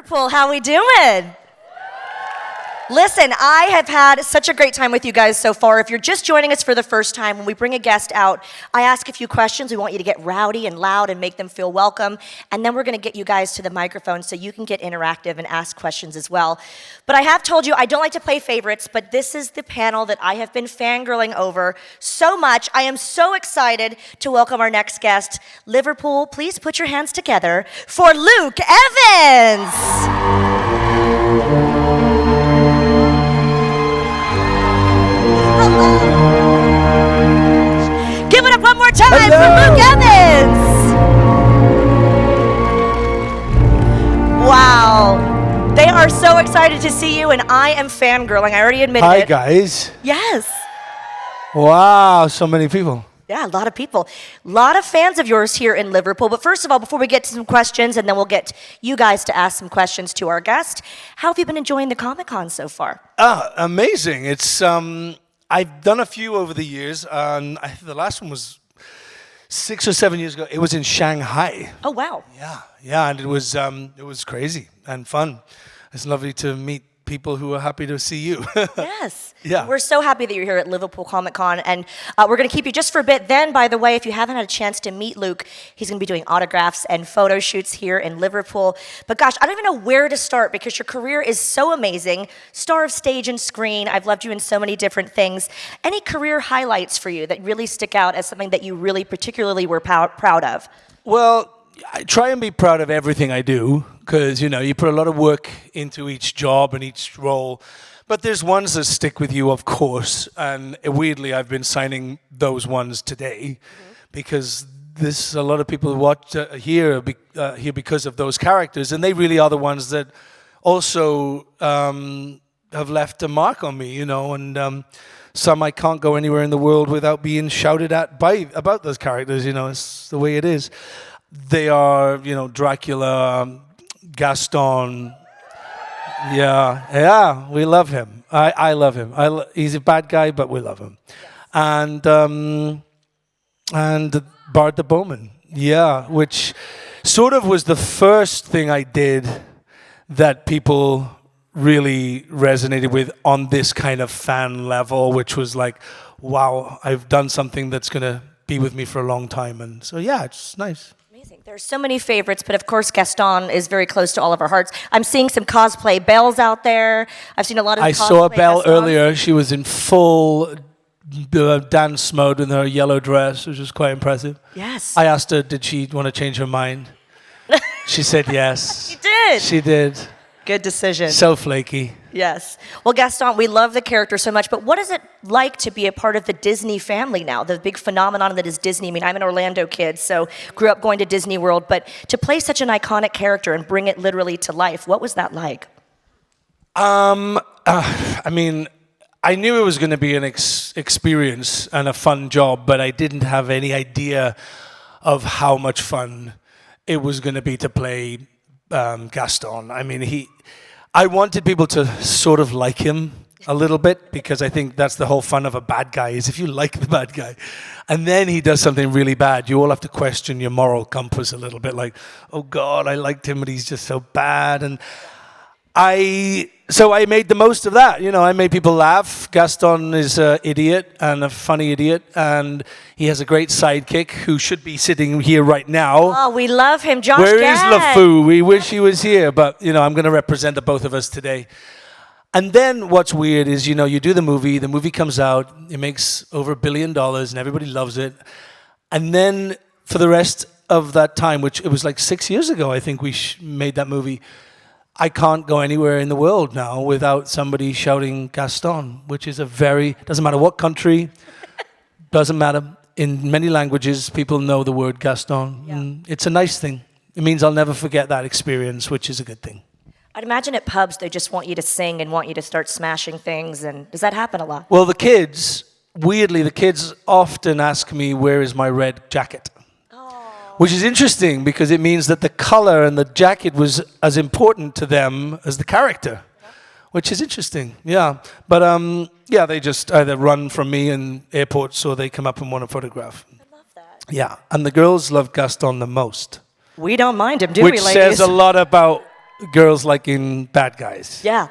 Liverpool, how we doing? Listen, I have had such a great time with you guys so far. If you're just joining us for the first time, when we bring a guest out, I ask a few questions. We want you to get rowdy and loud and make them feel welcome. And then we're going to get you guys to the microphone so you can get interactive and ask questions as well. But I have told you I don't like to play favorites, but this is the panel that I have been fangirling over so much. I am so excited to welcome our next guest. Liverpool, please put your hands together for Luke Evans. Give it up one more time for Luke Evans. Wow. They are so excited to see you, and I am fangirling. I already admitted it. Hi, guys. Yes. Wow, so many people. Yeah, a lot of people. A lot of fans of yours here in Liverpool. But first of all, before we get to some questions, and then we'll get you guys to ask some questions to our guest, how have you been enjoying the Comic-Con so far? Amazing. It's I've done a few over the years, and I think the last one was 6 or 7 years ago. It was in Shanghai. Oh, wow. Yeah, and it was crazy and fun. It's lovely to meet people who are happy to see you. Yes. Yeah. We're so happy that you're here at Liverpool Comic Con, and we're going to keep you just for a bit. Then, by the way, if you haven't had a chance to meet Luke, he's going to be doing autographs and photo shoots here in Liverpool. But gosh, I don't even know where to start because your career is so amazing. Star of stage and screen. I've loved you in so many different things. Any career highlights for you that really stick out as something that you really particularly were proud of? Well, I try and be proud of everything I do because, you put a lot of work into each job and each role. But there's ones that stick with you, of course. And weirdly, I've been signing those ones today because there's a lot of people who watch here because of those characters. And they really are the ones that also have left a mark on me, and some I can't go anywhere in the world without being shouted at about those characters. It's the way it is. They are, Dracula, Gaston. Yeah, we love him. I love him. He's a bad guy, but we love him. Yes. And Bard the Bowman. Yeah, which sort of was the first thing I did that people really resonated with on this kind of fan level, which was like, wow, I've done something that's going to be with me for a long time. And so, yeah, it's nice. There's so many favorites, but of course Gaston is very close to all of our hearts. I'm seeing some cosplay Bells out there. I've seen a lot of I saw a Belle earlier. She was in full dance mode in her yellow dress, which was quite impressive. Yes. I asked her, did she want to change her mind? She said yes. She did. She did. Good decision. So flaky. Yes. Well, Gaston, we love the character so much, but what is it like to be a part of the Disney family now, the big phenomenon that is Disney? I mean, I'm an Orlando kid, so grew up going to Disney World, but to play such an iconic character and bring it literally to life, what was that like? I mean, I knew it was going to be an experience and a fun job, but I didn't have any idea of how much fun it was going to be to play Gaston. I mean, I wanted people to sort of like him a little bit because I think that's the whole fun of a bad guy is if you like the bad guy and then he does something really bad, you all have to question your moral compass a little bit like, oh God, I liked him, but he's just so bad. And so I made the most of that. I made people laugh. Gaston is an idiot and a funny idiot, and he has a great sidekick who should be sitting here right now. Oh, we love him, Josh Where Gad. is LeFou? We wish he was here, but I'm going to represent the both of us today. And then what's weird is, you do the movie comes out, it makes over $1 billion, and everybody loves it. And then for the rest of that time, which it was like 6 years ago, I think we made that movie, I can't go anywhere in the world now without somebody shouting Gaston, which is doesn't matter what country, doesn't matter. In many languages, people know the word Gaston. Yeah. It's a nice thing. It means I'll never forget that experience, which is a good thing. I'd imagine at pubs, they just want you to sing and want you to start smashing things. And does that happen a lot? Well, weirdly, the kids often ask me, where is my red jacket? Which is interesting because it means that the color and the jacket was as important to them as the character, which is interesting. Yeah. But they just either run from me in airports or they come up and want a photograph. I love that. Yeah. And the girls love Gaston the most. We don't mind him, do we, ladies? Which says a lot about girls liking bad guys. Yeah.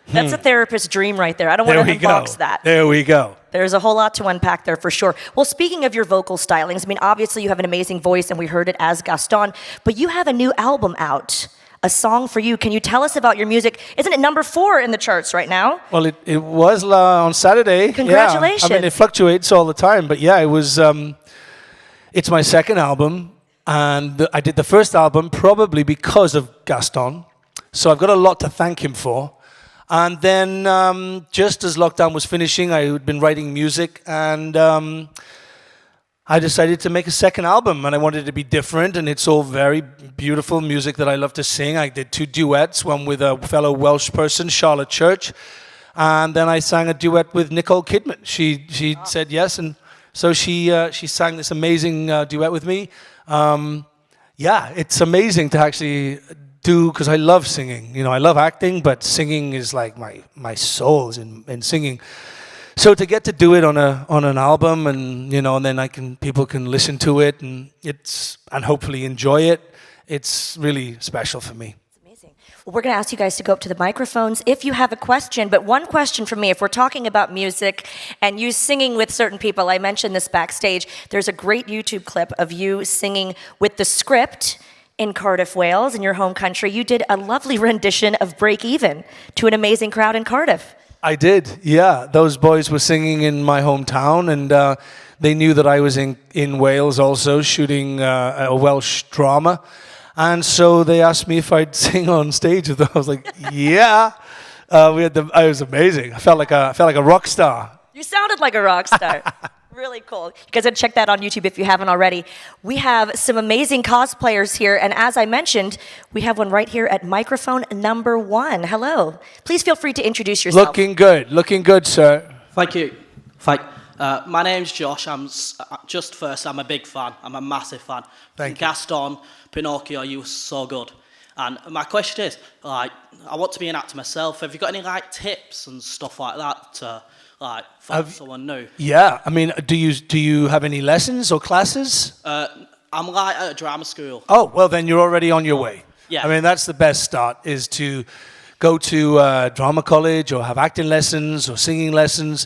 That's a therapist's dream right there. I don't want to unbox that. There we go. There's a whole lot to unpack there for sure. Well, speaking of your vocal stylings, I mean, obviously you have an amazing voice, and we heard it as Gaston, but you have a new album out, A Song for You. Can you tell us about your music? Isn't it number 4 in the charts right now? Well, it was on Saturday. Congratulations. Yeah. I mean, it fluctuates all the time, but yeah, it was. It's my second album, and I did the first album probably because of Gaston, so I've got a lot to thank him for. And then just as lockdown was finishing, I had been writing music, and I decided to make a second album, and I wanted it to be different, and it's all very beautiful music that I love to sing. I did 2 duets, one with a fellow Welsh person, Charlotte Church, and then I sang a duet with Nicole Kidman. She said yes, and so she sang this amazing duet with me. Yeah, it's amazing to actually do, because I love singing. You know, I love acting, but singing is like my soul is in singing. So to get to do it on an album, and you know, and then people can listen to it, and hopefully enjoy it. It's really special for me. It's amazing. Well, we're going to ask you guys to go up to the microphones if you have a question. But one question from me: if we're talking about music and you singing with certain people, I mentioned this backstage. There's a great YouTube clip of you singing with the script in Cardiff, Wales, in your home country. You did a lovely rendition of Break Even to an amazing crowd in Cardiff. I did, yeah. Those boys were singing in my hometown, and they knew that I was in Wales also shooting a Welsh drama. And so they asked me if I'd sing on stage with them. I was like, yeah. It was amazing. I felt like a rock star. You sounded like a rock star. Really cool. You guys gotta check that on YouTube if you haven't already. We have some amazing cosplayers here, and as I mentioned, we have one right here at microphone number 1. Hello. Please feel free to introduce yourself. Looking good, sir. Thank you. My name's Josh. I'm a big fan. I'm a massive fan. Thank you. Gaston, Pinocchio, you were so good. And my question is, I want to be an actor myself. Have you got any tips and stuff like that to find someone new? Yeah, I mean, do you have any lessons or classes? I'm at a drama school. Oh, well then you're already on your way. Yeah. I mean, that's the best start, is to go to drama college or have acting lessons or singing lessons.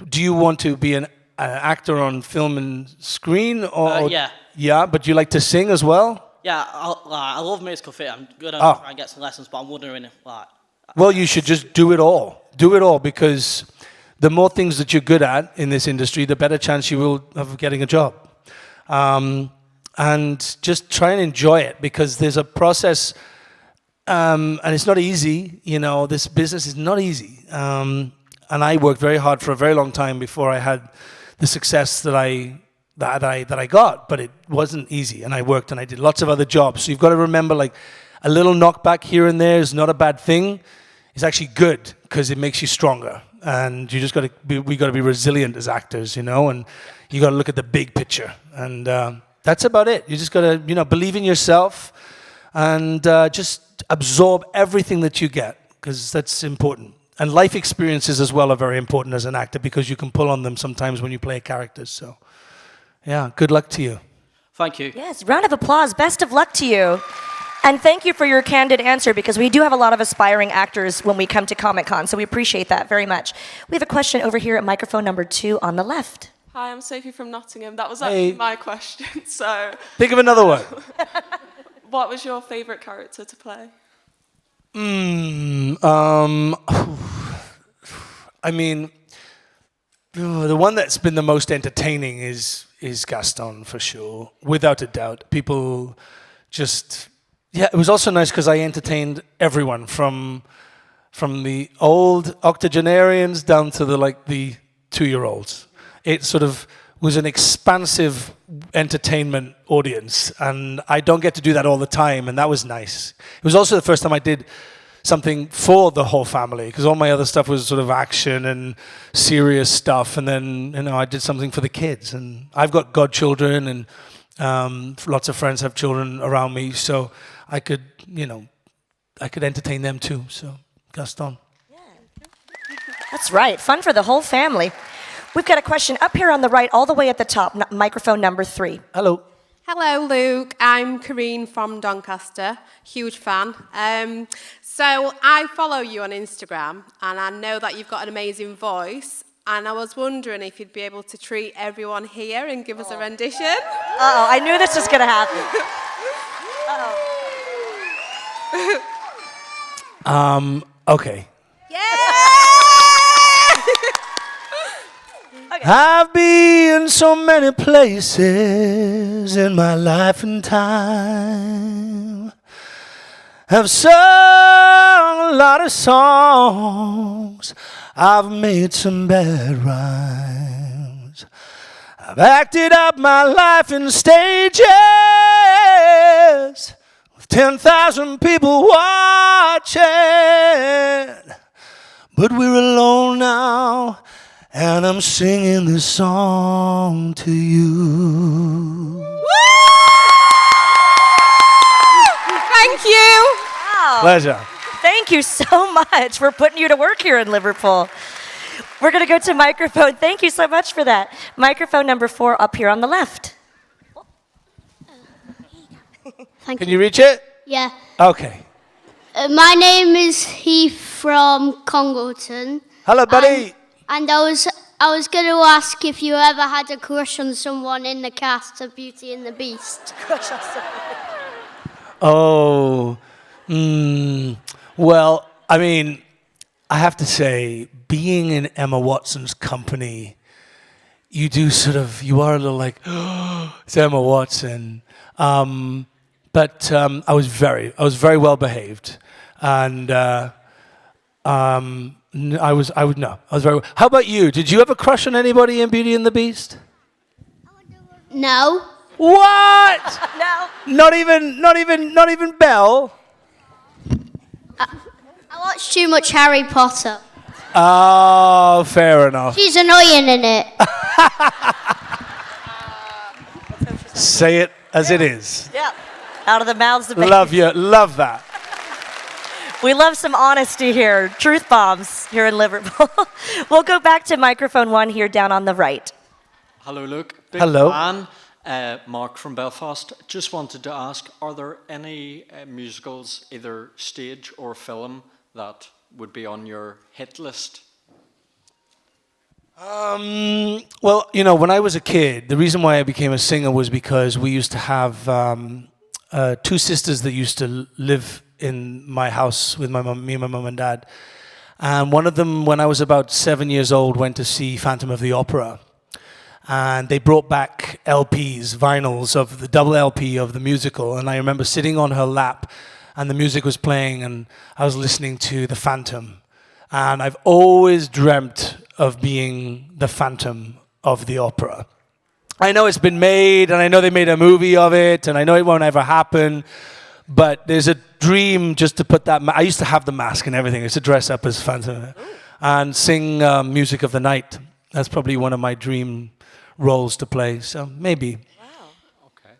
Do you want to be an actor on film and screen? Or Yeah. Yeah, but you like to sing as well? Yeah, I love musical theatre. I'm gonna try and get some lessons, but I'm wondering if Well, you should just do it all. Do it all, because the more things that you're good at in this industry, the better chance you will of getting a job. And just try and enjoy it, because there's a process, and it's not easy. You know, this business is not easy. And I worked very hard for a very long time before I had the success that I got, but it wasn't easy. And I worked and I did lots of other jobs. So you've got to remember, like, a little knockback here and there is not a bad thing. It's actually good, because it makes you stronger. And you just we got to be resilient as actors, you know, and you got to look at the big picture. And that's about it. You just got to, believe in yourself, and just absorb everything that you get, because that's important. And life experiences as well are very important as an actor, because you can pull on them sometimes when you play characters. So, yeah, good luck to you. Thank you. Yes, round of applause. Best of luck to you. And thank you for your candid answer, because we do have a lot of aspiring actors when we come to Comic-Con, so we appreciate that very much. We have a question over here at microphone number 2 on the left. Hi, I'm Sophie from Nottingham. That was actually my question. So, think of another one. What was your favourite character to play? I mean, the one that's been the most entertaining is Gaston, for sure, without a doubt. People just... Yeah, it was also nice because I entertained everyone from the old octogenarians down to the 2-year-olds. It sort of was an expansive entertainment audience, and I don't get to do that all the time, and that was nice. It was also the first time I did something for the whole family, because all my other stuff was sort of action and serious stuff, and then I did something for the kids. And I've got godchildren, and lots of friends have children around me, so I could entertain them too. So, Gaston. Yeah. That's right. Fun for the whole family. We've got a question up here on the right, all the way at the top, microphone number 3. Hello. Hello, Luke. I'm Kareen from Doncaster. Huge fan. So I follow you on Instagram, and I know that you've got an amazing voice. And I was wondering if you'd be able to treat everyone here and give us a rendition. Uh-oh, I knew this was going to happen. Okay. Yeah! Okay. I've been so many places in my life and time. I've sung a lot of songs. I've made some bad rhymes. I've acted out my life in stages with 10,000 people watching. But we're alone now, and I'm singing this song to you. Thank you. Wow. Pleasure. Thank you so much for putting you to work here in Liverpool. We're going to go to microphone. Thank you so much for that. Microphone number 4 up here on the left. Can you reach it? Yeah. Okay. My name is Heath from Congleton. Hello, buddy. And I was going to ask if you ever had a crush on someone in the cast of Beauty and the Beast. Oh, well, I mean, I have to say, being in Emma Watson's company, you are a little like, oh, it's Emma Watson. But I was very well behaved, and I was very. How about you? Did you have a crush on anybody in Beauty and the Beast? No. What? No. Not even Belle. I watched too much Harry Potter. Oh, fair enough. She's annoying in it. Say it as it is. Yeah. Out of the mouths of babes. Love you. Love that. We love some honesty here. Truth bombs here in Liverpool. We'll go back to microphone 1 here down on the right. Hello, Luke. Big Hello. fan. Mark from Belfast. Just wanted to ask, are there any musicals, either stage or film, that would be on your hit list? Well, when I was a kid, the reason why I became a singer was because we used to have 2 sisters that used to live in my house with me and my mum and dad. And one of them, when I was about 7 years old, went to see Phantom of the Opera. And they brought back LPs, vinyls of the double LP of the musical. And I remember sitting on her lap, and the music was playing, and I was listening to The Phantom. And I've always dreamt of being the Phantom of the Opera. I know it's been made, and I know they made a movie of it, and I know it won't ever happen, but there's a dream just to put that... I used to have the mask and everything. I used to dress up as Phantom and sing Music of the Night. That's probably one of my dream roles to play, so maybe. Wow. Okay.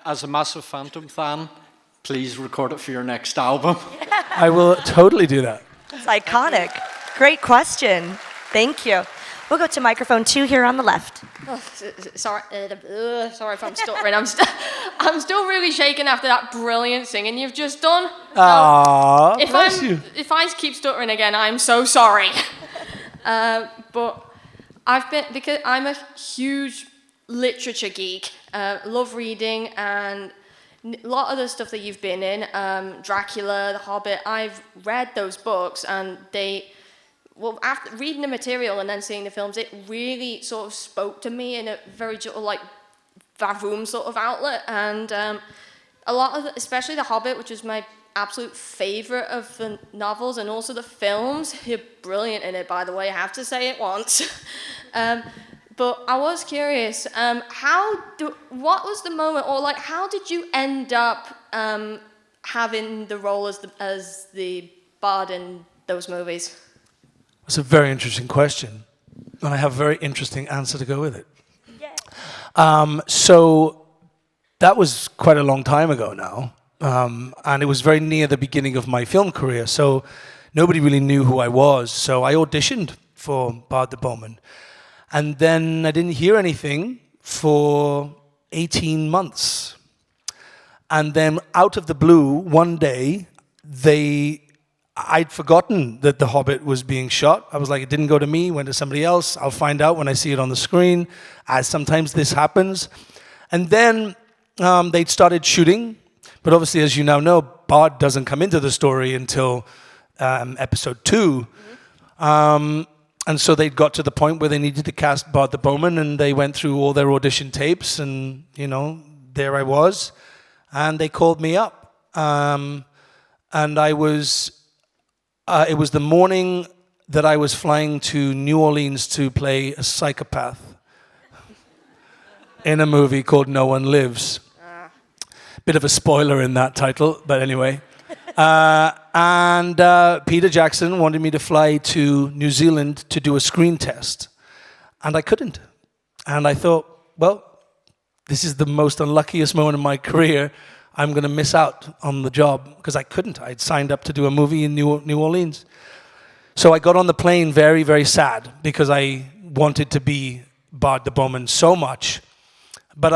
As a massive Phantom fan, please record it for your next album. I will totally do that. It's iconic. Great question. Thank you. We'll go to microphone 2 here on the left. Oh, sorry if I'm stuttering. I'm still really shaken after that brilliant singing you've just done. Aww, bless you. If I keep stuttering again, I'm so sorry. But because I'm a huge literature geek, love reading, and a lot of the stuff that you've been in, Dracula, The Hobbit, I've read those books, and after reading the material and then seeing the films, it really sort of spoke to me in a very like Vavoom sort of outlet. And a lot of, especially The Hobbit, which is my absolute favourite of the novels, and also the films. You're brilliant in it, by the way. I have to say it once. But I was curious, what was the moment, or like, how did you end up having the role as the bard in those movies? That's a very interesting question, and I have a very interesting answer to go with it. Yeah. So that was quite a long time ago now, and it was very near the beginning of my film career, so nobody really knew who I was. So I auditioned for Bard the Bowman, and then I didn't hear anything for 18 months. And then out of the blue, one day, I'd forgotten that The Hobbit was being shot. I was like, it didn't go to me, went to somebody else. I'll find out when I see it on the screen, as sometimes this happens. And then they'd started shooting. But obviously, as you now know, Bard doesn't come into the story until episode 2. And so they'd got to the point where they needed to cast Bard the Bowman, and they went through all their audition tapes, and, there I was. And they called me up. And I was... it was the morning that I was flying to New Orleans to play a psychopath in a movie called No One Lives. Bit of a spoiler in that title, but anyway. And Peter Jackson wanted me to fly to New Zealand to do a screen test. And I couldn't. And I thought, well, this is the most unluckiest moment in my career. I'm going to miss out on the job because I couldn't. I'd signed up to do a movie in New Orleans. So I got on the plane very, very sad because I wanted to be Bard the Bowman so much, but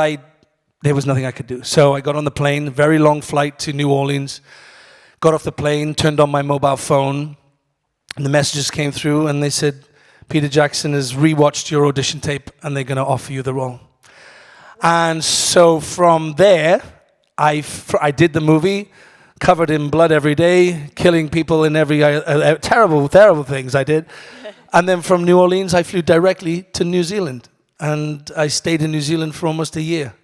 there was nothing I could do. So I got on the plane, very long flight to New Orleans, got off the plane, turned on my mobile phone, and the messages came through, and they said, Peter Jackson has rewatched your audition tape, and they're going to offer you the role. And so from there, I did the movie, covered in blood every day, killing people in every terrible, terrible things I did. And then from New Orleans, I flew directly to New Zealand. And I stayed in New Zealand for almost a year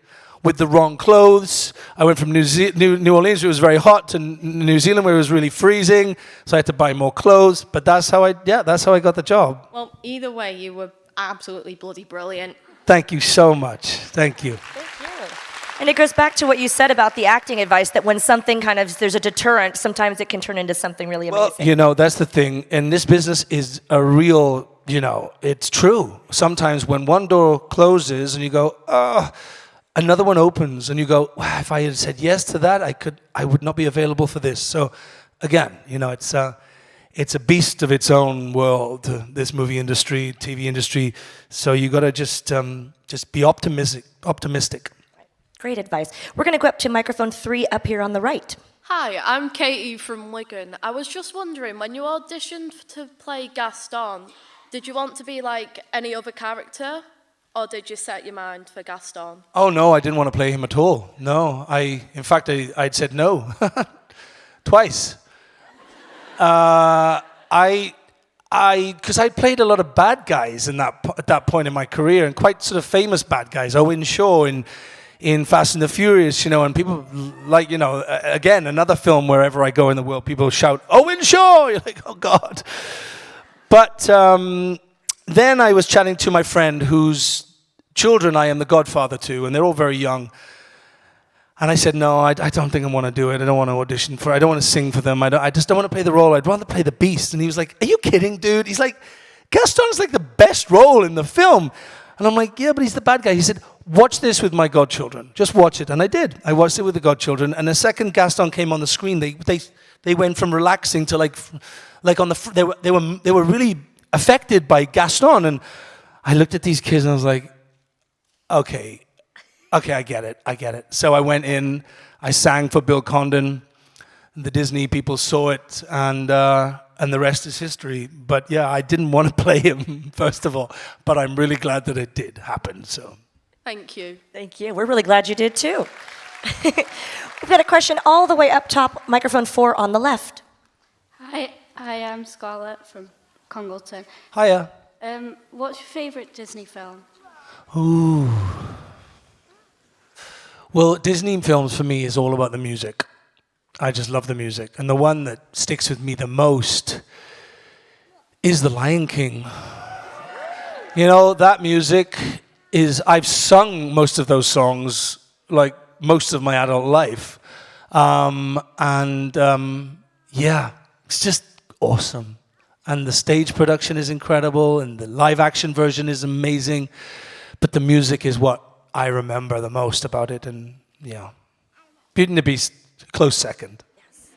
with the wrong clothes. I went from New Orleans, where it was very hot, to New Zealand, where it was really freezing. So I had to buy more clothes. But that's how I got the job. Well, either way, you were absolutely bloody brilliant. Thank you so much. Thank you. And it goes back to what you said about the acting advice, that when something there's a deterrent, sometimes it can turn into something really amazing. Well, that's the thing. And this business is a real, it's true. Sometimes when one door closes and you go, another one opens and you go, wow, if I had said yes to that, I would not be available for this. So again, it's a beast of its own world, this movie industry, TV industry. So you got to just be optimistic. Great advice. We're going to go up to microphone 3 up here on the right. Hi, I'm Katie from Wigan. I was just wondering, when you auditioned to play Gaston, did you want to be like any other character, or did you set your mind for Gaston? Oh, no, I didn't want to play him at all. No, in fact, I'd said no. Twice. Because I played a lot of bad guys at that point in my career, and quite sort of famous bad guys. Owen Shaw in Fast and the Furious, and people like, again, another film wherever I go in the world, people shout, Owen Shaw! You're like, oh, God. But then I was chatting to my friend whose children I am the godfather to, and they're all very young. And I said, no, I don't think I want to do it. I don't want to audition for it. I don't want to sing for them. I just don't want to play the role. I'd rather play the Beast. And he was like, are you kidding, dude? He's like, Gaston's like the best role in the film. And I'm like, yeah, but he's the bad guy. He said, watch this with my godchildren. Just watch it. And I did. I watched it with the godchildren. And the second Gaston came on the screen, they went from relaxing to like on the they were really affected by Gaston. And I looked at these kids and I was like, okay, I get it. So I went in, I sang for Bill Condon. The Disney people saw it, and the rest is history. But yeah, I didn't want to play him, first of all, but I'm really glad that it did happen. So, Thank you. Thank you. We're really glad you did too. We've got a question all the way up top, microphone 4 on the left. Hi, I'm Scarlett from Congleton. Hiya. What's your favourite Disney film? Ooh. Well, Disney films for me is all about the music. I just love the music. And the one that sticks with me the most is The Lion King. That music I've sung most of those songs, like most of my adult life. Yeah, it's just awesome. And the stage production is incredible, and the live action version is amazing. But the music is what I remember the most about it, and yeah. Beauty and the Beast, close second. Yes.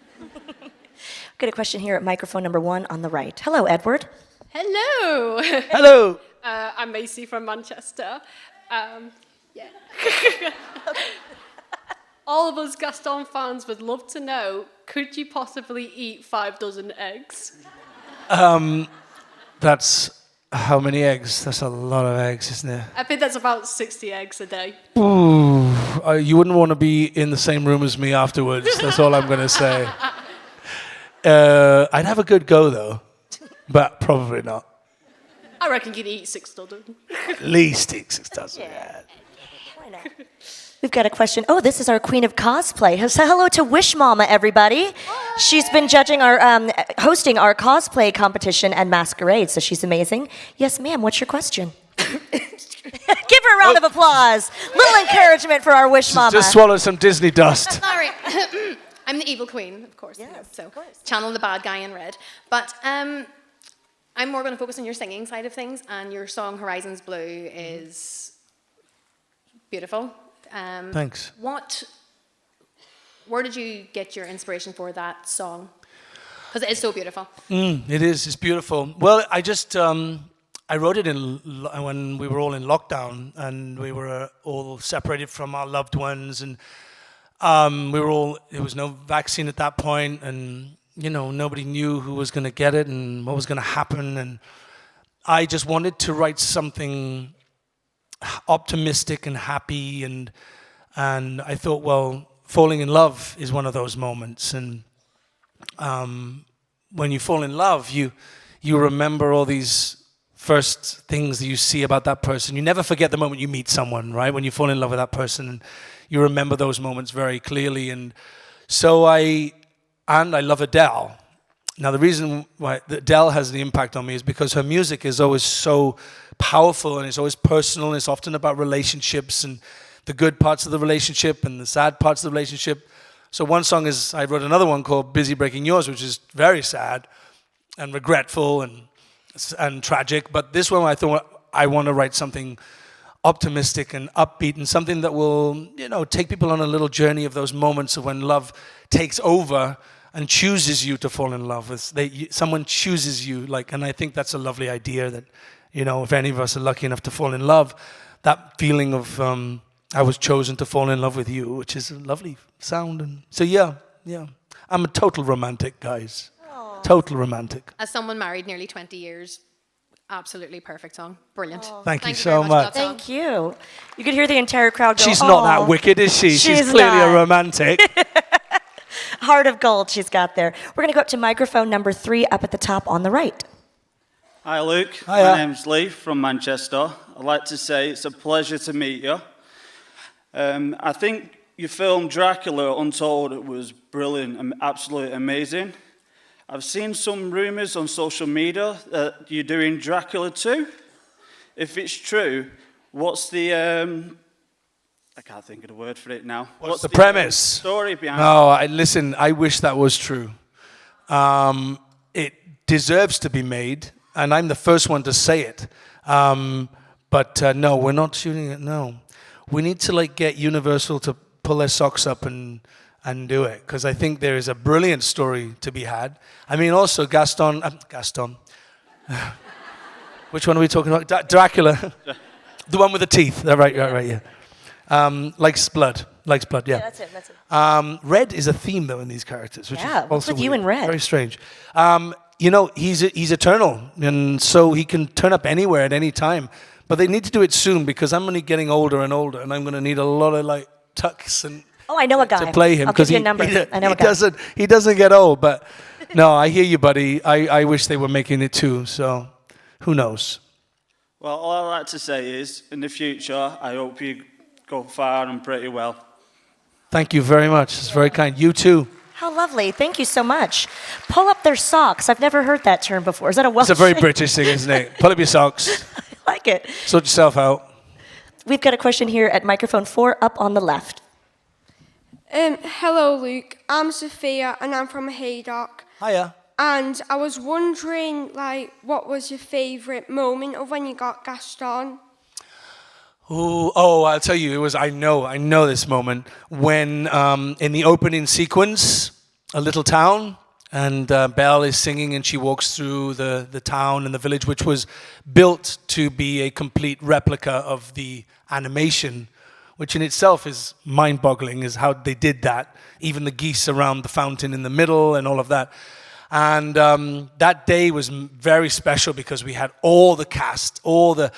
Got a question here at microphone number 1 on the right. Hello, Edward. Hello. Hello. I'm Macy from Manchester. Yeah. All of us Gaston fans would love to know, could you possibly eat 5 dozen eggs? That's how many eggs? That's a lot of eggs, isn't it? I think that's about 60 eggs a day. Ooh, you wouldn't want to be in the same room as me afterwards. That's all I'm going to say. I'd have a good go, though, but probably not. I reckon you'd eat 6 dozen. At least 6 dozen. Yeah. Why not? We've got a question. Oh, this is our queen of cosplay. Say hello to Wish Mama, everybody. Hi. She's been judging hosting our cosplay competition and masquerade, so she's amazing. Yes, ma'am, what's your question? Give her a round of applause. Little encouragement for our Wish Mama. Just swallow some Disney dust. Sorry. I'm the evil queen, of course. Yes, so of course. Channel the bad guy in red. But I'm more going to focus on your singing side of things, and your song Horizons Blue is beautiful. Thanks. Where did you get your inspiration for that song? Because it is so beautiful. It is. It's beautiful. Well, I just I wrote it when we were all in lockdown and we were all separated from our loved ones, and there was no vaccine at that point, and nobody knew who was going to get it and what was going to happen, and I just wanted to write something optimistic and happy, and I thought, well, falling in love is one of those moments, and when you fall in love, you remember all these first things that you see about that person. You never forget the moment you meet someone, right? When you fall in love with that person, and you remember those moments very clearly, and so I love Adele. Now, the reason why Adele has the impact on me is because her music is always so powerful, and it's always personal, and it's often about relationships and the good parts of the relationship and the sad parts of the relationship. So one song I wrote another one called Busy Breaking Yours, which is very sad and regretful and tragic. But this one I thought I want to write something optimistic and upbeat, and something that will, take people on a little journey of those moments of when love takes over and chooses you to fall in love with. Someone chooses you, and I think that's a lovely idea that, if any of us are lucky enough to fall in love, that feeling of I was chosen to fall in love with you, which is a lovely sound. And so yeah, I'm a total romantic, guys. Aww. Total romantic. As someone married nearly 20 years, absolutely perfect song. Brilliant. Aww. Thank you so much. Thank you. You could hear the entire crowd go, she's not that wicked, is she? She's clearly a romantic. Heart of gold she's got there. We're going to go up to microphone number 3 up at the top on the right. Hi, Luke. Hiya. My name's Lee from Manchester. I'd like to say it's a pleasure to meet you. I think your film Dracula Untold was brilliant and absolutely amazing. I've seen some rumours on social media that you're doing Dracula 2. If it's true, what's the... I can't think of the word for it now. What's the premise? Story behind No, listen, I wish that was true. It deserves to be made, and I'm the first one to say it. But no, we're not shooting it, no. We need to get Universal to pull their socks up and do it, because I think there is a brilliant story to be had. I mean, also Gaston. Which one are we talking about? Dracula. The one with the teeth. Right, yeah. Likes blood, yeah. Yeah, that's it. Red is a theme, though, in these characters, which is what's also with you weird. and Red? Very strange. He's eternal, and so he can turn up anywhere at any time. But they need to do it soon, because I'm only getting older and older, and I'm going to need a lot of tucks and I know a guy to play him, because he doesn't get old. But no, I hear you, buddy. I wish they were making it too. So who knows? Well, all I'd like to say is, in the future, I hope you go far and pretty well. Thank you very much. It's very kind. You too. How lovely. Thank you so much. Pull up their socks. I've never heard that term before. Is that a Welsh It's a very thing? British thing, isn't it? Pull up your socks. I like it. Sort yourself out. We've got a question here at microphone 4 up on the left. Hello, Luke. I'm Sophia, and I'm from Haydock. Hiya. And I was wondering, what was your favourite moment of when you got Gaston? Oh, I'll tell you, it was, I know this moment, when in the opening sequence, a little town, and Belle is singing, and she walks through the town and the village, which was built to be a complete replica of the animation which in itself is mind-boggling, is how they did that. Even the geese around the fountain in the middle and all of that. And that day was very special because we had all the cast, all the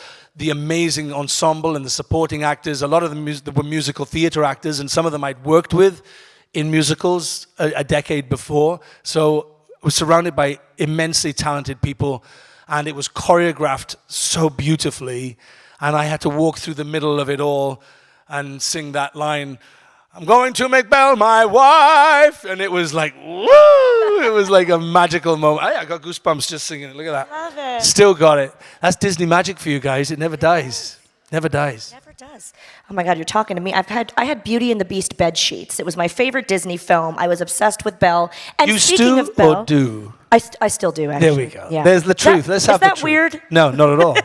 amazing ensemble and the supporting actors. A lot of them were musical theater actors, and some of them I'd worked with in musicals a decade before. So I was surrounded by immensely talented people, and it was choreographed so beautifully. And I had to walk through the middle of it all and sing that line, "I'm going to make Belle my wife." And it was like, woo! It was like a magical moment. I got goosebumps just singing it. Look at that. Love it. Still got it. That's Disney magic for you guys. It never dies. Never dies. Never does. Oh my God, you're talking to me. I had Beauty and the Beast bed sheets. It was my favorite Disney film. I was obsessed with Belle. And You speaking still of Belle, or do? I still do, actually. There we go. Yeah. There's the truth. Let's have the truth. Is that weird? No, not at all.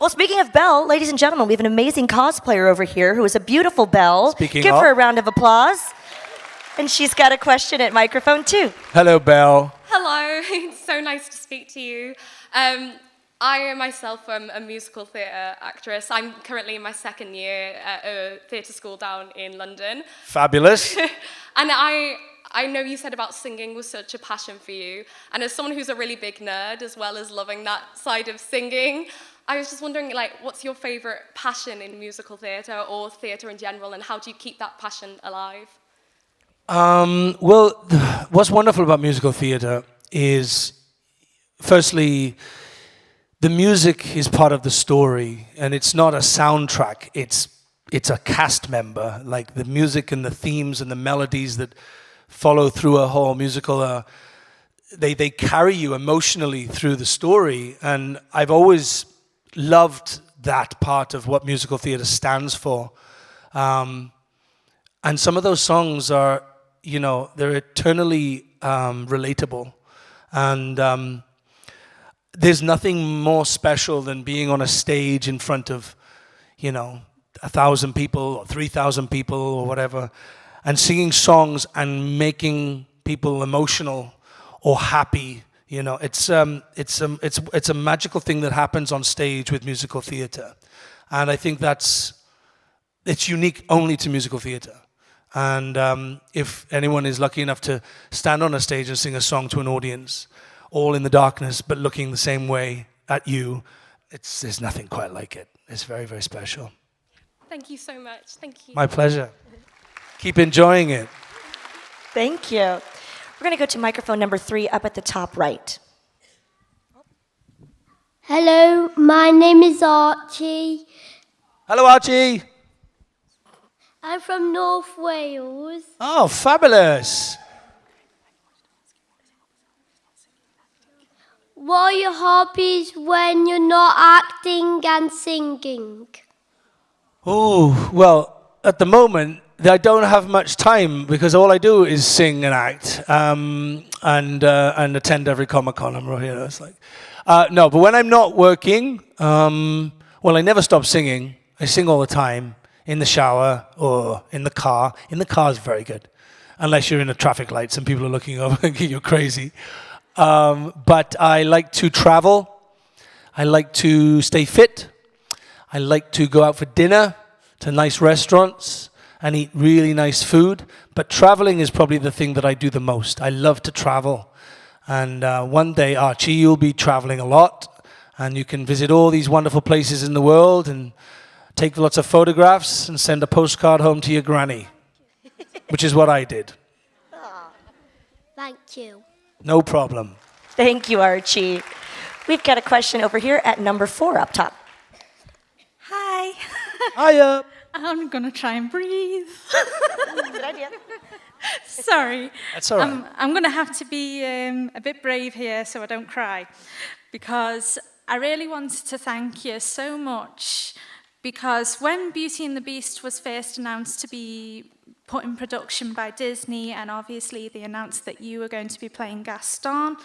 Well, speaking of Belle, ladies and gentlemen, we have an amazing cosplayer over here who is a beautiful Belle. Speaking Give of- her a round of applause. And she's got a question at microphone 2. Hello, Belle. Hello, it's so nice to speak to you. I myself am a musical theatre actress. I'm currently in my second year at a theatre school down in London. Fabulous. And I know you said about singing was such a passion for you. And as someone who's a really big nerd, as well as loving that side of singing, I was just wondering, like, what's your favourite passion in musical theatre or theatre in general, and how do you keep that passion alive? Well, what's wonderful about musical theatre is, firstly, the music is part of the story, and it's not a soundtrack. It's a cast member. Like the music and the themes and the melodies that follow through a whole musical, they carry you emotionally through the story. And I've always loved that part of what musical theatre stands for. And some of those songs are, you know, they're eternally relatable. And there's nothing more special than being on a stage in front of, you know, 1,000 people or 3,000 people or whatever, and singing songs and making people emotional or happy. You know, it's a magical thing that happens on stage with musical theatre, and I think it's unique only to musical theatre. And if anyone is lucky enough to stand on a stage and sing a song to an audience, all in the darkness, but looking the same way at you, there's nothing quite like it. It's very, very special. Thank you so much. Thank you. My pleasure. Keep enjoying it. Thank you. We're going to go to microphone number 3 up at the top right. Hello, my name is Archie. Hello, Archie. I'm from North Wales. Oh, fabulous. What are your hobbies when you're not acting and singing? Oh, well, at the moment, I don't have much time because all I do is sing and act and attend every Comic-Con. I'm right here. It's like, no, but when I'm not working, well, I never stop singing. I sing all the time in the shower or in the car. In the car is very good, unless you're in the traffic lights and people are looking over thinking you're crazy. But I like to travel. I like to stay fit. I like to go out for dinner to nice restaurants and eat really nice food. But traveling is probably the thing that I do the most. I love to travel. And one day, Archie, you'll be traveling a lot. And you can visit all these wonderful places in the world and take lots of photographs and send a postcard home to your granny, which is what I did. Thank you. No problem. Thank you, Archie. We've got a question over here at number 4 up top. Hi. Hiya. I'm going to try and breathe. Good idea. Sorry. That's all right. I'm going to have to be a bit brave here so I don't cry, because I really wanted to thank you so much, because when Beauty and the Beast was first announced to be put in production by Disney, and obviously they announced that you were going to be playing Gaston,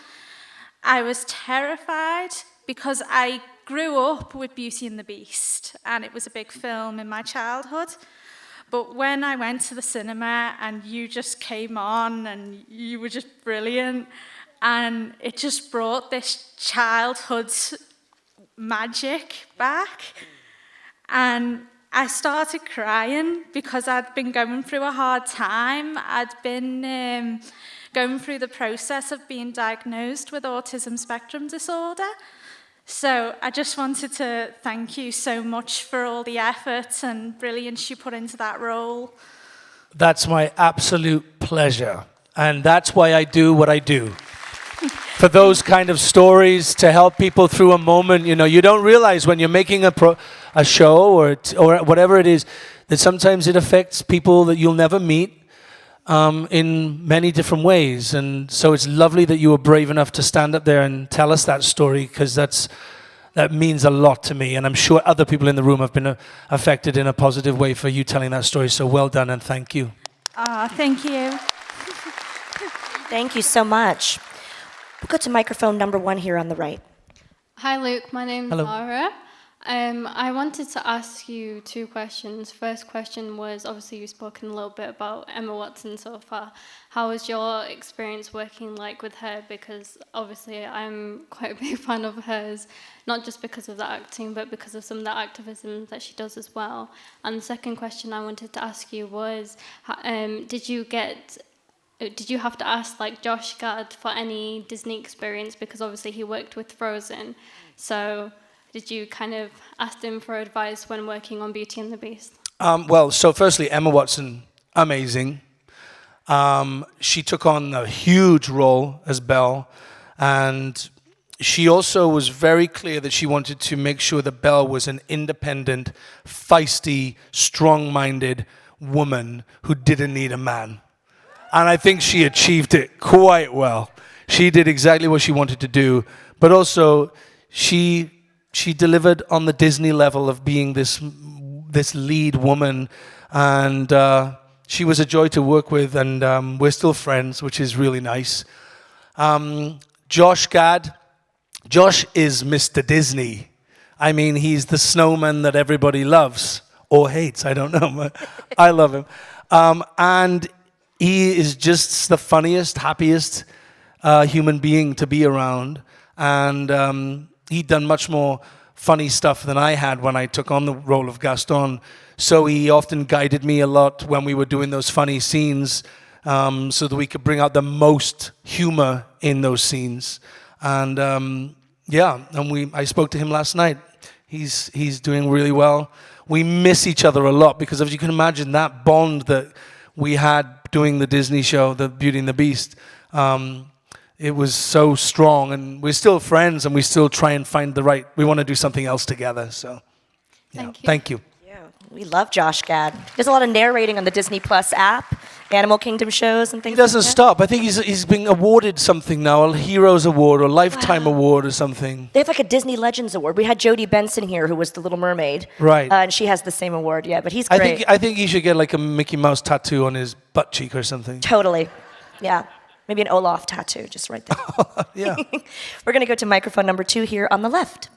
I was terrified because I grew up with Beauty and the Beast, and it was a big film in my childhood. But when I went to the cinema and you just came on and you were just brilliant, and it just brought this childhood magic back. And I started crying because I'd been going through a hard time. I'd been going through the process of being diagnosed with autism spectrum disorder. So I just wanted to thank you so much for all the effort and brilliance you put into that role. That's my absolute pleasure. And that's why I do what I do. For those kind of stories, to help people through a moment, you don't realize when you're making a show or whatever it is, that sometimes it affects people that you'll never meet in many different ways. And so it's lovely that you were brave enough to stand up there and tell us that story, because that means a lot to me. And I'm sure other people in the room have been affected in a positive way for you telling that story. So well done and thank you. Thank you. Thank you so much. We'll go to microphone number 1 here on the right. Hi, Luke. My name's Hello. Laura. I wanted to ask you 2 questions. First question was, obviously you've spoken a little bit about Emma Watson so far. How was your experience working with her? Because obviously I'm quite a big fan of hers, not just because of the acting, but because of some of the activism that she does as well. And the second question I wanted to ask you was, did you have to ask Josh Gad for any Disney experience? Because obviously he worked with Frozen. So did you kind of ask him for advice when working on Beauty and the Beast? So firstly, Emma Watson, amazing. She took on a huge role as Belle. And she also was very clear that she wanted to make sure that Belle was an independent, feisty, strong-minded woman who didn't need a man. And I think she achieved it quite well. She did exactly what she wanted to do, but also she delivered on the Disney level of being this lead woman, and she was a joy to work with, and we're still friends, which is really nice. Josh Gad. Josh is Mr. Disney. I mean, he's the snowman that everybody loves or hates. I don't know, but I love him. And he is just the funniest, happiest human being to be around. And he'd done much more funny stuff than I had when I took on the role of Gaston. So he often guided me a lot when we were doing those funny scenes, so that we could bring out the most humor in those scenes. And I spoke to him last night. He's doing really well. We miss each other a lot because, as you can imagine, that bond that we had doing the Disney show, the Beauty and the Beast, it was so strong, and we're still friends, and we still try and find we want to do something else together. So, yeah. Thank you. Yeah, we love Josh Gad. There's a lot of narrating on the Disney Plus app, Animal Kingdom shows and things. He doesn't stop. I think he's been awarded something now, a Heroes Award or Lifetime Award or something. They have a Disney Legends Award. We had Jodie Benson here, who was the Little Mermaid. Right. And she has the same award, but he's great. I think he should get a Mickey Mouse tattoo on his butt cheek or something. Totally. Yeah. Maybe an Olaf tattoo, just right there. Yeah. We're going to go to microphone number 2 here on the left.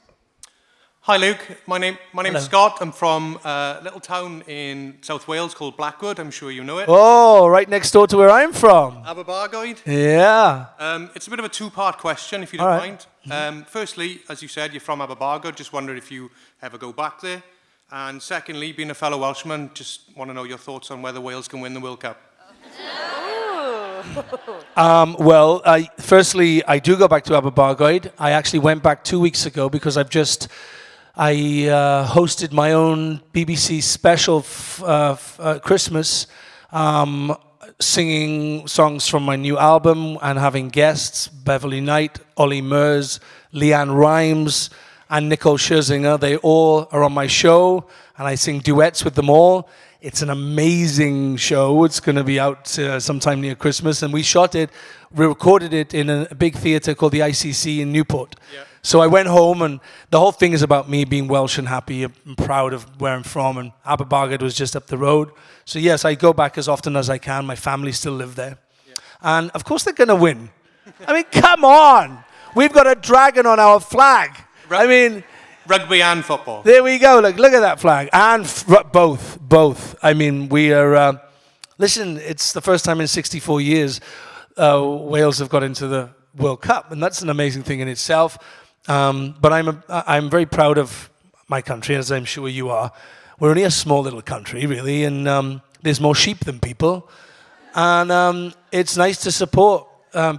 Hi, Luke. My name's Scott. I'm from a little town in South Wales called Blackwood. I'm sure you know it. Oh, right next door to where I'm from. Aberbargoed. Yeah. It's a bit of a 2-part question, if you don't mind. Firstly, as you said, you're from Aberbargoed. Just wondered if you ever go back there. And secondly, being a fellow Welshman, just want to know your thoughts on whether Wales can win the World Cup. Firstly, I do go back to Aberbargoed. I actually went back 2 weeks ago because I hosted my own BBC special Christmas, singing songs from my new album and having guests, Beverly Knight, Ollie Murs, Leanne Rimes, and Nicole Scherzinger. They all are on my show, and I sing duets with them all. It's an amazing show. It's going to be out sometime near Christmas, and we recorded it in a big theatre called the ICC in Newport. Yeah. So I went home, and the whole thing is about me being Welsh and happy and proud of where I'm from, and Aberbargoed was just up the road. So yes, I go back as often as I can. My family still live there. Yeah. And of course they're going to win. I mean, come on. We've got a dragon on our flag. Rugby and football. There we go. Look at that flag. And both. I mean, we are... listen, it's the first time in 64 years Wales have got into the World Cup, and that's an amazing thing in itself. But I'm very proud of my country, as I'm sure you are. we're only a small little country, really, and there's more sheep than people. And it's nice to support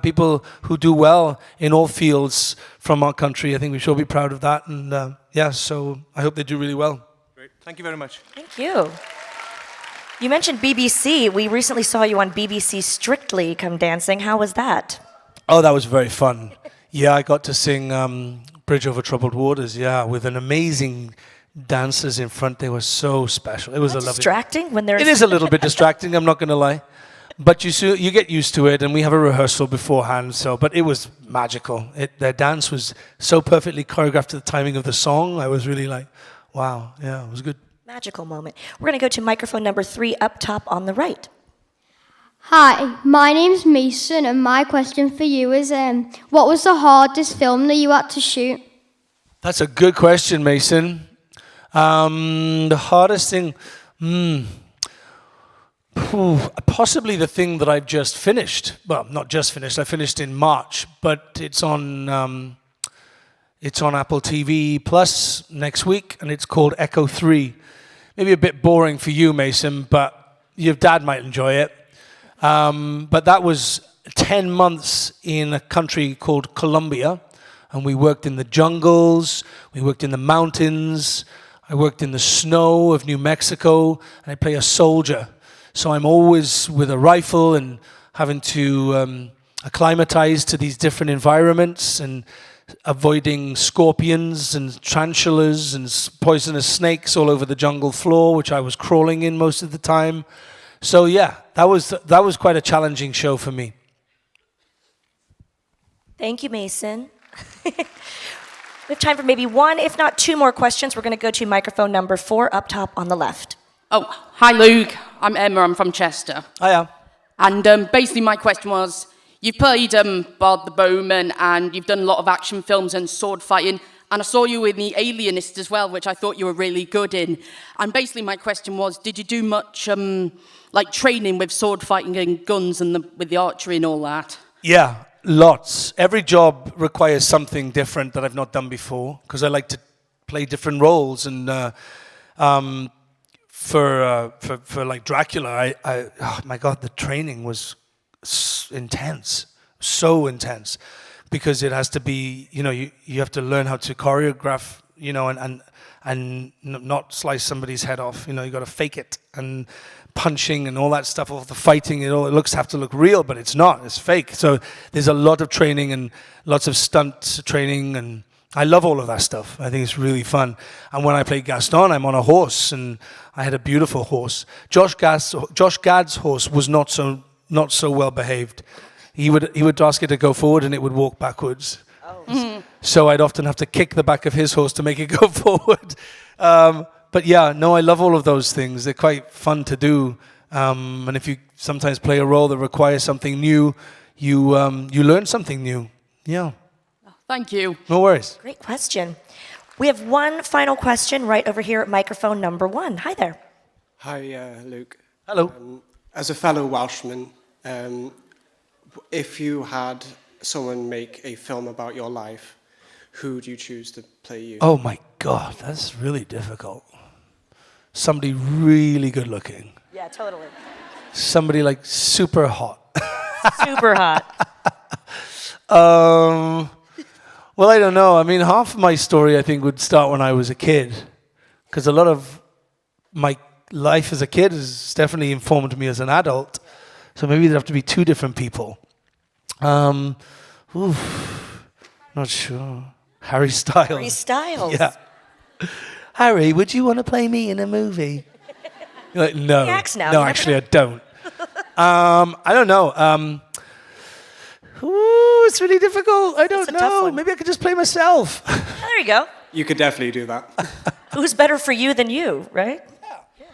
people who do well in all fields from our country. I think we should all be proud of that. And so I hope they do really well. Great. Thank you very much. Thank you. You mentioned BBC. We recently saw you on BBC Strictly Come Dancing. How was that? Oh, that was very fun. Yeah, I got to sing Bridge Over Troubled Waters, with an amazing dancers in front. They were so special. It was a lovely... distracting when they're... It is a little bit distracting, I'm not going to lie. But you get used to it, and we have a rehearsal beforehand. But it was magical. Their dance was so perfectly choreographed to the timing of the song. I was really like, wow, yeah, it was good. Magical moment. We're going to go to microphone number 3 up top on the right. Hi, my name's Mason, and my question for you is, what was the hardest film that you had to shoot? That's a good question, Mason. The hardest thing, possibly the thing that I've just finished. Well, not just finished. I finished in March, but it's on Apple TV Plus next week, and it's called Echo 3. Maybe a bit boring for you, Mason, but your dad might enjoy it. But that was 10 months in a country called Colombia, and we worked in the jungles, we worked in the mountains, I worked in the snow of New Mexico, and I play a soldier. So I'm always with a rifle and having to acclimatize to these different environments and avoiding scorpions and tarantulas and poisonous snakes all over the jungle floor, which I was crawling in most of the time. So yeah, that was quite a challenging show for me. Thank you, Mason. We have time for maybe 1, if not 2 more questions. We're going to go to microphone number 4 up top on the left. Oh, hi Luke. I'm Emma. I'm from Chester. Hiya. And basically my question was, you've played Bard the Bowman, and you've done a lot of action films and sword fighting, and I saw you in The Alienist as well, which I thought you were really good in. And basically my question was, did you do much like training with sword fighting and guns and with the archery and all that? Yeah, lots. Every job requires something different that I've not done before, because I like to play different roles. And for like Dracula, oh my God, the training was intense, so intense, because it has to be, you have to learn how to choreograph, and not slice somebody's head off. You got to fake it, and punching and all that stuff, all the fighting, have to look real, but it's not, it's fake. So there's a lot of training and lots of stunt training, and I love all of that stuff. I think it's really fun. And when I play Gaston, I'm on a horse, and I had a beautiful horse. Josh Gad's horse was not so well behaved. He would ask it to go forward, and it would walk backwards. Oh. So I'd often have to kick the back of his horse to make it go forward. But yeah, no, I love all of those things. They're quite fun to do. And if you sometimes play a role that requires something new, you learn something new. Yeah. Thank you. No worries. Great question. We have 1 final question right over here at microphone number 1. Hi there. Hi, Luke. Hello. As a fellow Welshman, if you had someone make a film about your life, who do you choose to play you? Oh my God, that's really difficult. Somebody really good looking. Yeah, totally. Somebody like super hot. Super hot. Well, I don't know. I mean, half of my story, I think, would start when I was a kid, because a lot of my life as a kid has definitely informed me as an adult. So maybe there'd have to be 2 different people. Not sure. Harry Styles. Harry Styles. Yeah. Harry, would you want to play me in a movie? You're like, no. He acts now. No, actually, I don't. I don't know. It's really difficult. I don't know. Maybe I could just play myself. There you go. You could definitely do that. Who's better for you than you, right? Yeah.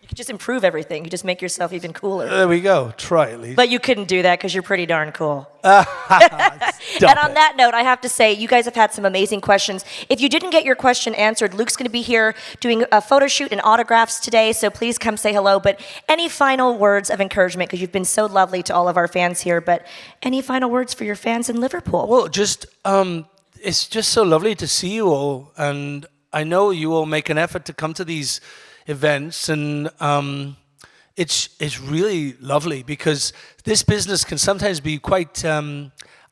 You could just improve everything. You just make yourself even cooler. There we go. Try at least. But you couldn't do that because you're pretty darn cool. And on that note, I have to say, you guys have had some amazing questions. If you didn't get your question answered, Luke's going to be here doing a photo shoot and autographs today, so please come say hello. But any final words of encouragement, because you've been so lovely to all of our fans here, but any final words for your fans in Liverpool? Well, just, it's just so lovely to see you all, and I know you all make an effort to come to these events, and it's really lovely because this business can sometimes be quite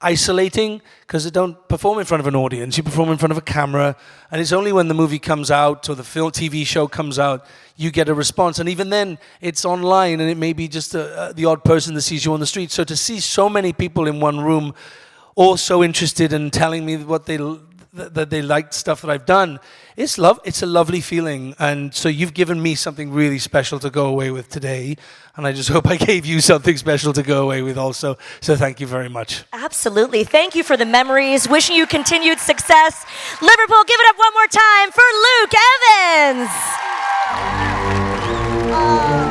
isolating because you don't perform in front of an audience, you perform in front of a camera, and it's only when the movie comes out or the film TV show comes out you get a response, and even then it's online and it may be just the odd person that sees you on the street. So to see so many people in one room all so interested in telling me that they liked stuff that I've done, it's a lovely feeling. And so you've given me something really special to go away with today, and I just hope I gave you something special to go away with also. So thank you very much. Absolutely. Thank you for the memories. Wishing you continued success. Liverpool, give it up one more time for Luke Evans.